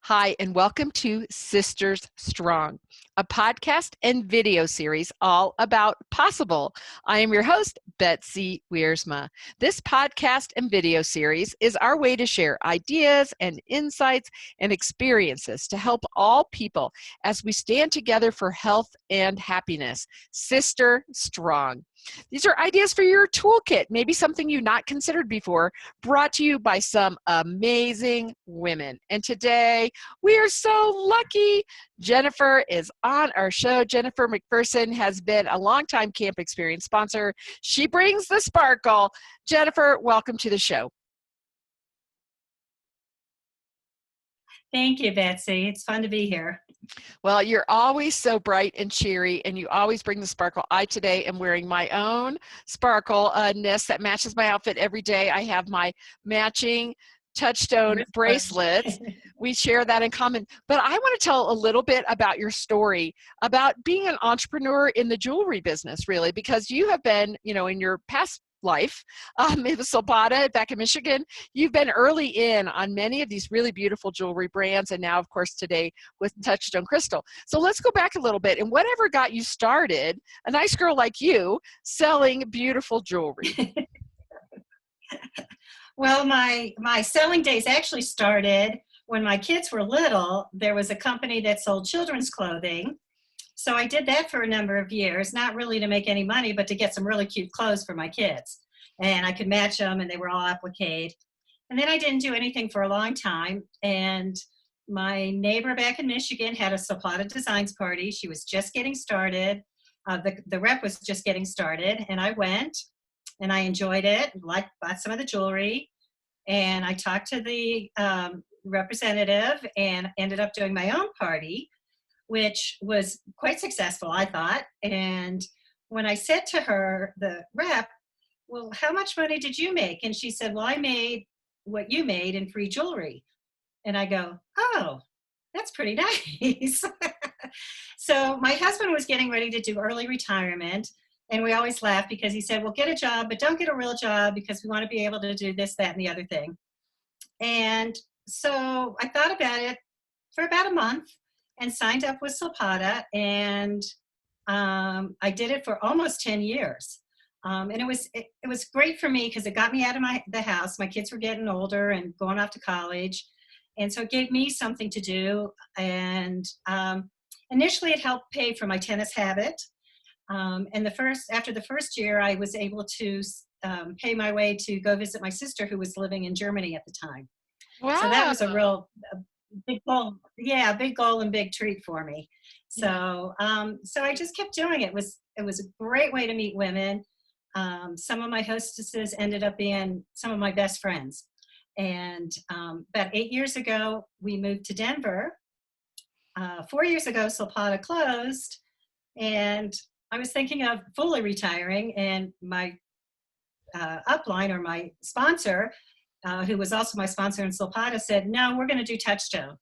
Hi, and welcome to Sisters Strong, a podcast and video series all about possible. I am your host, Betsy Wiersma. This podcast and video series is our way to share ideas and insights and experiences to help all people as we stand together for health and happiness. Sister Strong. These are ideas for your toolkit, maybe something you've not considered before, brought to you by some amazing women. And today, we are so lucky. Jennifer is on our show. Jennifer McPherson has been a longtime CampExperience sponsor. She brings the sparkle. Jennifer, welcome to the show. Thank you, Betsy. It's fun to be here. Well, you're always so bright and cheery, and you always bring the sparkle. I today am wearing my own sparkle-ness that matches my outfit every day. I have my matching Touchstone bracelets. We share that in common. But I want to tell a little bit about your story, about being an entrepreneur in the jewelry business, really, because you have been, in your past life, it was Silpata back in Michigan. You've been early in on many of these really beautiful jewelry brands, and now, of course, today with Touchstone Crystal. So let's go back a little bit, and whatever got you started, a nice girl like you, selling beautiful jewelry. Well, my selling days actually started when my kids were little. There was a company that sold children's clothing. So I did that for a number of years, not really to make any money, but to get some really cute clothes for my kids. And I could match them, and they were all applique. And then I didn't do anything for a long time. And my neighbor back in Michigan had a Silpata Designs party. She was just getting started. The rep was just getting started. And I went, and I enjoyed it, bought some of the jewelry. And I talked to the representative and ended up doing my own party, which was quite successful, I thought. And when I said to her, the rep, well, how much money did you make? And she said, well, I made what you made in free jewelry. And I go, oh, that's pretty nice. So my husband was getting ready to do early retirement. And we always laugh because he said, well, get a job, but don't get a real job because we want to be able to do this, that, and the other thing. And so I thought about it for about a month and signed up with Silpata, and I did it for almost 10 years. And it was great for me because it got me out of the house. My kids were getting older and going off to college. And so it gave me something to do. And initially it helped pay for my tennis habit. And after the first year, I was able to pay my way to go visit my sister who was living in Germany at the time. Wow. So that was a big goal. Yeah, big goal and big treat for me. So so I just kept doing it. It was a great way to meet women. Some of my hostesses ended up being some of my best friends. And about 8 years ago, we moved to Denver. 4 years ago, Silpata closed, and I was thinking of fully retiring, and my upline, or my sponsor, who was also my sponsor in Silpata, said, no, we're going to do Touchstone,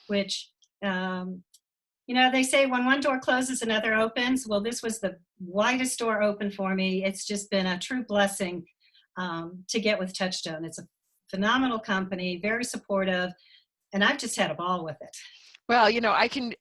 which, they say when one door closes, another opens. Well, this was the widest door open for me. It's just been a true blessing to get with Touchstone. It's a phenomenal company, very supportive, and I've just had a ball with it. Well, I can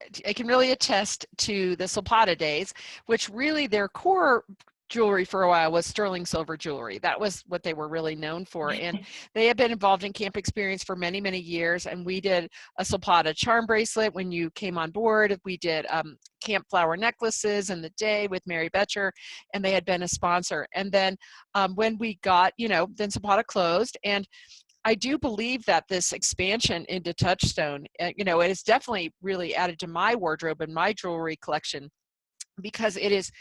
really attest to the Silpata days, which really their core jewelry for a while was sterling silver jewelry. That was what they were really known for. And they have been involved in CampExperience for many, many years. And we did a Silpata charm bracelet when you came on board. We did camp flower necklaces in the day with Mary Betcher, and they had been a sponsor. And then when we got, then Silpata closed. And I do believe that this expansion into Touchstone, it has definitely really added to my wardrobe and my jewelry collection because it's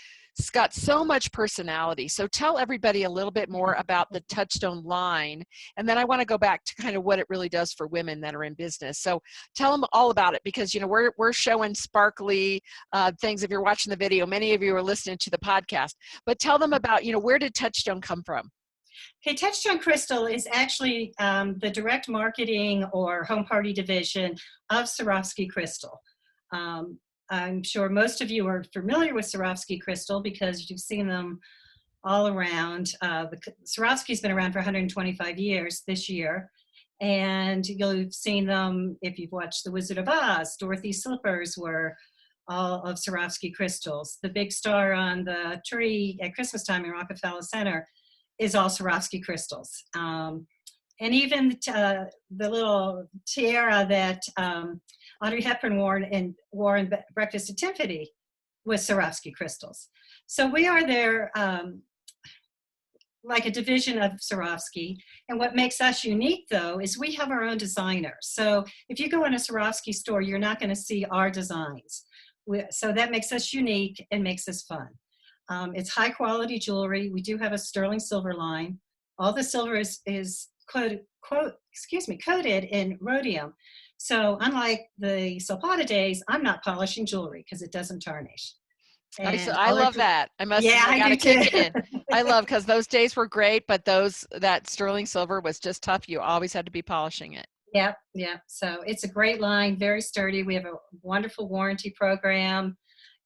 got so much personality. So tell everybody a little bit more about the Touchstone line, and then I want to go back to kind of what it really does for women that are in business. So tell them all about it because we're showing sparkly things. If you're watching the video, many of you are listening to the podcast, but tell them about where did Touchstone come from? Okay, Touchstone Crystal is actually the direct marketing or home party division of Swarovski Crystal. I'm sure most of you are familiar with Swarovski Crystal because you've seen them all around. Swarovski's been around for 125 years this year. And you've seen them if you've watched The Wizard of Oz. Dorothy's slippers were all of Swarovski crystals. The big star on the tree at Christmas time in Rockefeller Center is all Swarovski crystals. And even the little tiara that Audrey Hepburn wore in Breakfast at Tiffany was Swarovski crystals. So we are there like a division of Swarovski. And what makes us unique, though, is we have our own designers. So if you go in a Swarovski store, you're not going to see our designs. So that makes us unique and makes us fun. It's high quality jewelry. We do have a sterling silver line. All the silver is coated in rhodium. So unlike the Zapata days, I'm not polishing jewelry because it doesn't tarnish. And I love that. I gotta kick it in. I love, because those days were great, but that sterling silver was just tough. You always had to be polishing it. Yep. So it's a great line, very sturdy. We have a wonderful warranty program,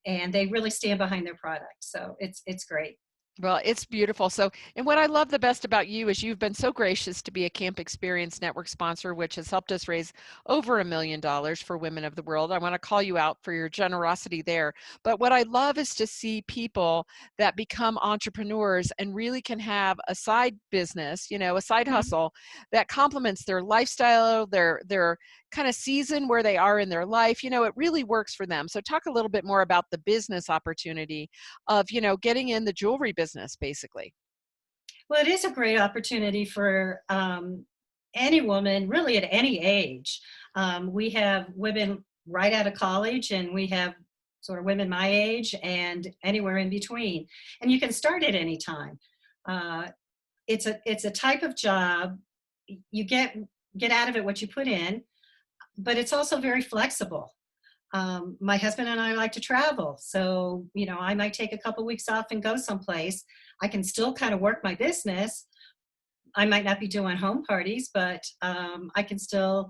and they really stand behind their product. So it's great. Well, it's beautiful. So, and what I love the best about you is you've been so gracious to be a CampExperience Network sponsor, which has helped us raise over $1 million for women of the world. I want to call you out for your generosity there. But what I love is to see people that become entrepreneurs and really can have a side business, a side hustle that complements their lifestyle, their kind of season where they are in their life. It really works for them. So talk a little bit more about the business opportunity of, getting in the jewelry business, basically. Well, it is a great opportunity for any woman, really at any age. We have women right out of college, and we have sort of women my age and anywhere in between. And you can start at any time. It's a type of job. You get out of it what you put in, but it's also very flexible. My husband and I like to travel. So, I might take a couple weeks off and go someplace. I can still kind of work my business. I might not be doing home parties, but I can still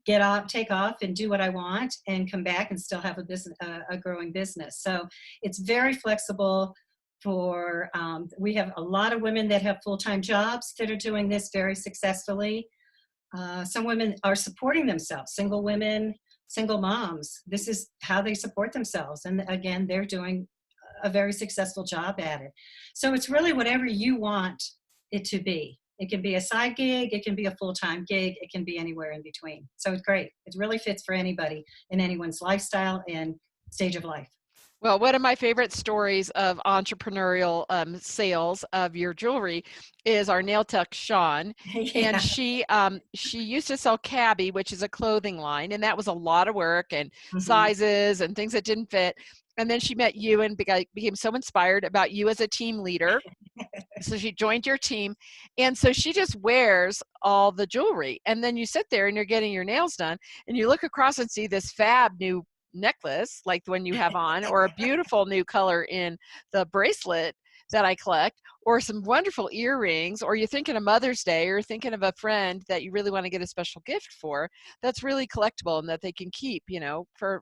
take off and do what I want and come back and still have a growing business. So it's very flexible we have a lot of women that have full-time jobs that are doing this very successfully. Some women are supporting themselves, single women, single moms. This is how they support themselves. And again, they're doing a very successful job at it. So it's really whatever you want it to be. It can be a side gig, it can be a full-time gig, it can be anywhere in between. So it's great. It really fits for anybody in anyone's lifestyle and stage of life. Well, one of my favorite stories of entrepreneurial sales of your jewelry is our nail tech, Sean. Yeah. And she used to sell Cabby, which is a clothing line, and that was a lot of work and sizes and things that didn't fit. And then she met you and became so inspired about you as a team leader. So she joined your team. And so she just wears all the jewelry. And then you sit there and you're getting your nails done and you look across and see this fab new necklace like the one you have on, or a beautiful new color in the bracelet that I collect, or some wonderful earrings, or you're thinking of Mother's Day, or you're thinking of a friend that you really want to get a special gift for that's really collectible and that they can keep, for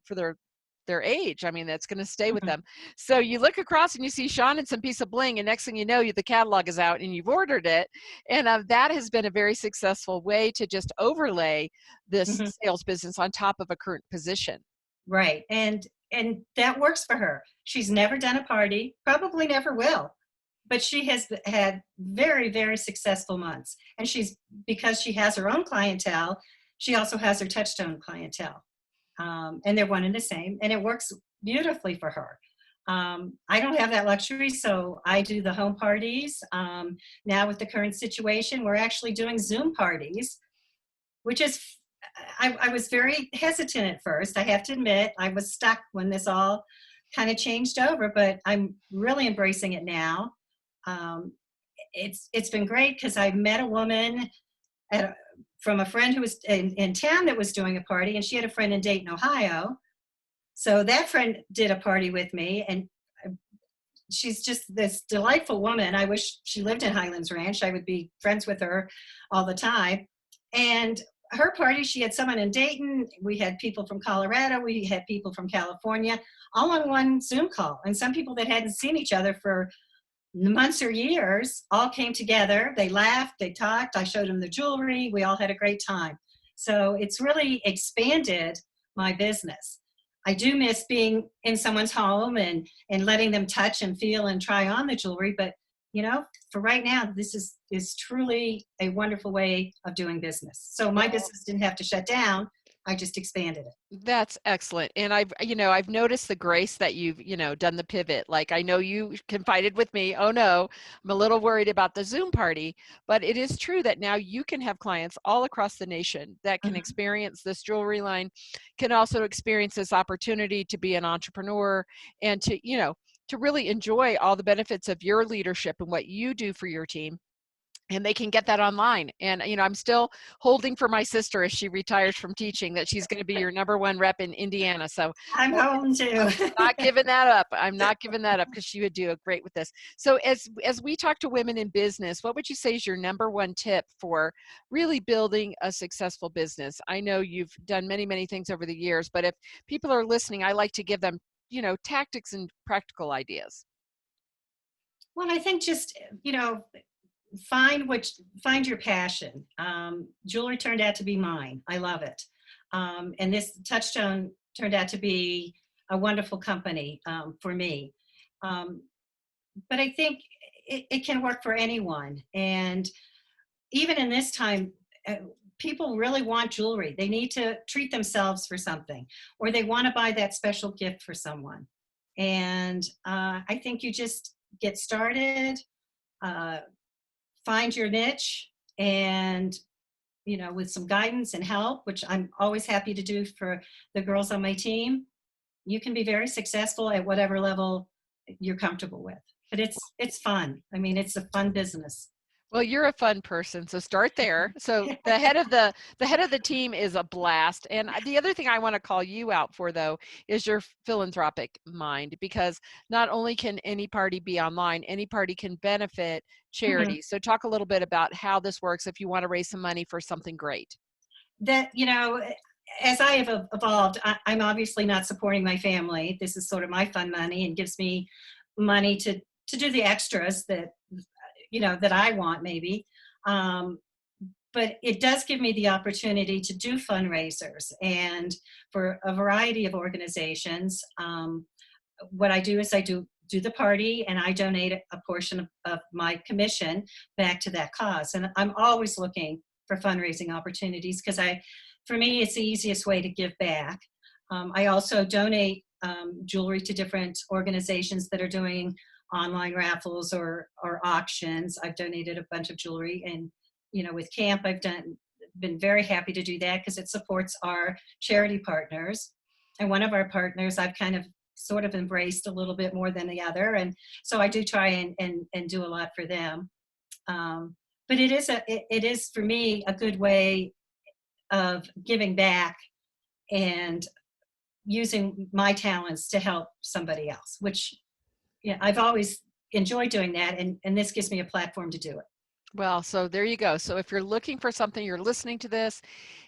their age. I mean, that's going to stay with them. So you look across and you see Sean and some piece of bling, and next thing you know, the catalog is out and you've ordered it. And that has been a very successful way to just overlay this sales business on top of a current position. Right. And that works for her. She's never done a party, probably never will, but she has had very, very successful months. And because she has her own clientele, she also has her Touchstone clientele. And they're one and the same, and it works beautifully for her. I don't have that luxury, so I do the home parties. Now with the current situation, we're actually doing Zoom parties, which is I was very hesitant at first. I have to admit, I was stuck when this all kind of changed over, but I'm really embracing it now. It's been great because I met a woman from a friend who was in town that was doing a party, and she had a friend in Dayton, Ohio. So that friend did a party with me, and she's just this delightful woman. I wish she lived in Highlands Ranch. I would be friends with her all the time. And her party, she had someone in Dayton, we had people from Colorado, we had people from California, all on one Zoom call, and some people that hadn't seen each other for months or years, all came together. They laughed, they talked, I showed them the jewelry, we all had a great time. So it's really expanded my business. I do miss being in someone's home and letting them touch and feel and try on the jewelry, but for right now, this is truly a wonderful way of doing business. So my Well, business didn't have to shut down. I just expanded it. that's excellent. And I've noticed the grace that you've, done the pivot. Like I know you confided with me, oh no, I'm a little worried about the Zoom party, but it is true that now you can have clients all across the nation that can Mhm. experience this jewelry line, can also experience this opportunity to be an entrepreneur and to really enjoy all the benefits of your leadership and what you do for your team, and they can get that online. And I'm still holding for my sister as she retires from teaching that she's going to be your #1 rep in Indiana. So I'm home too. not giving that up. I'm not giving that up because she would do a great with this. So as we talk to women in business, what would you say is your #1 tip for really building a successful business? I know you've done many things over the years, but if people are listening, I like to give them tactics and practical ideas. Well, I think just, find your passion. Jewelry turned out to be mine. I love it. And this Touchstone turned out to be a wonderful company for me. Um, but I think it can work for anyone. And even in this time, people really want jewelry. They need to treat themselves for something, or they want to buy that special gift for someone. And I think you just get started, uh, find your niche, and with some guidance and help, which I'm always happy to do for the girls on my team, you can be very successful at whatever level you're comfortable with. But it's fun. I mean, it's a fun business. Well, you're a fun person, so start there. So the head of the team is a blast. And the other thing I want to call you out for though is your philanthropic mind, because not only can any party be online, any party can benefit Mhm. charities. So talk a little bit about how this works if you want to raise some money for something great. That as I have evolved, I'm obviously not supporting my family. This is sort of my fun money and gives me money to do the extras that I want maybe. Um, but it does give me the opportunity to do fundraisers and for a variety of organizations. What I do is I do the party, and I donate a portion of my commission back to that cause. And I'm always looking for fundraising opportunities because for me, it's the easiest way to give back. I also donate jewelry to different organizations that are doing online raffles or auctions. I've donated a bunch of jewelry, and with camp, been very happy to do that because it supports our charity partners. And one of our partners, I've kind of sort of embraced a little bit more than the other, and so I do try and do a lot for them. But it is for me a good way of giving back and using my talents to help somebody else, which I've always enjoyed doing that, and this gives me a platform to do it. Well, so there you go. So if you're looking for something, you're listening to this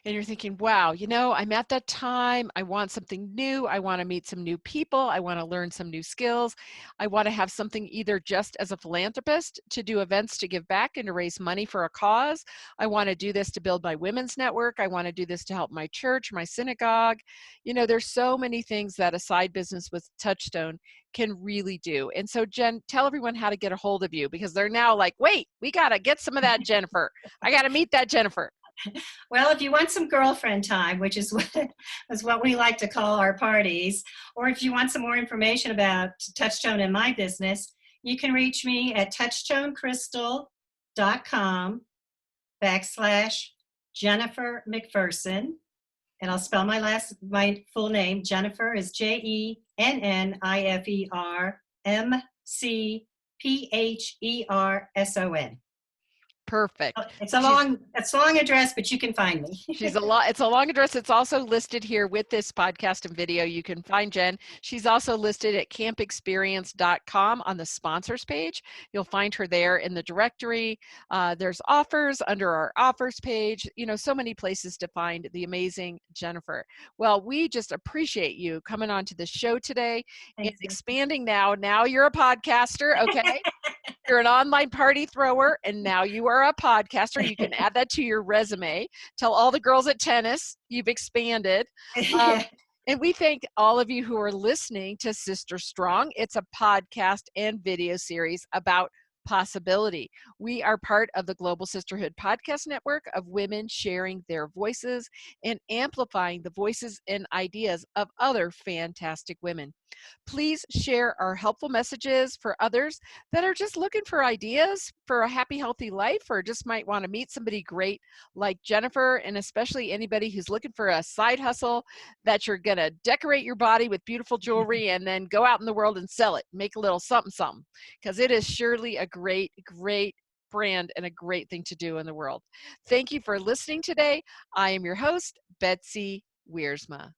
and you're thinking, wow, I'm at that time. I want something new. I want to meet some new people. I want to learn some new skills. I want to have something either just as a philanthropist to do events to give back and to raise money for a cause. I want to do this to build my women's network. I want to do this to help my church, my synagogue. There's so many things that a side business with Touchstone can really do. And so Jen, tell everyone how to get a hold of you, because they're now like, wait, we got to get some of that Jennifer. I got to meet that Jennifer. Well, if you want some girlfriend time, which is what we like to call our parties, or if you want some more information about Touchstone and my business, you can reach me at touchstonecrystal.com/Jennifer McPherson. And I'll spell my full name. Jennifer is JENNIFERMCPHERSON. Perfect. It's a long address, but you can find me. It's a long address. It's also listed here with this podcast and video. You can find Jen. She's also listed at campexperience.com on the sponsors page. You'll find her there in the directory. There's offers under our offers page. You know, so many places to find the amazing Jennifer. Well, we just appreciate you coming on to the show today and expanding now. Now you're a podcaster, okay? You're an online party thrower, and now you are a podcaster. You can add that to your resume. Tell all the girls at tennis you've expanded. And we thank all of you who are listening to Sister Strong. It's a podcast and video series about possibility. We are part of the Global Sisterhood Podcast Network of women sharing their voices and amplifying the voices and ideas of other fantastic women. Please share our helpful messages for others that are just looking for ideas for a happy, healthy life, or just might want to meet somebody great like Jennifer, and especially anybody who's looking for a side hustle that you're going to decorate your body with beautiful jewelry and then go out in the world and sell it, make a little something, something, because it is surely a great, great brand and a great thing to do in the world. Thank you for listening today. I am your host, Betsy Wiersma.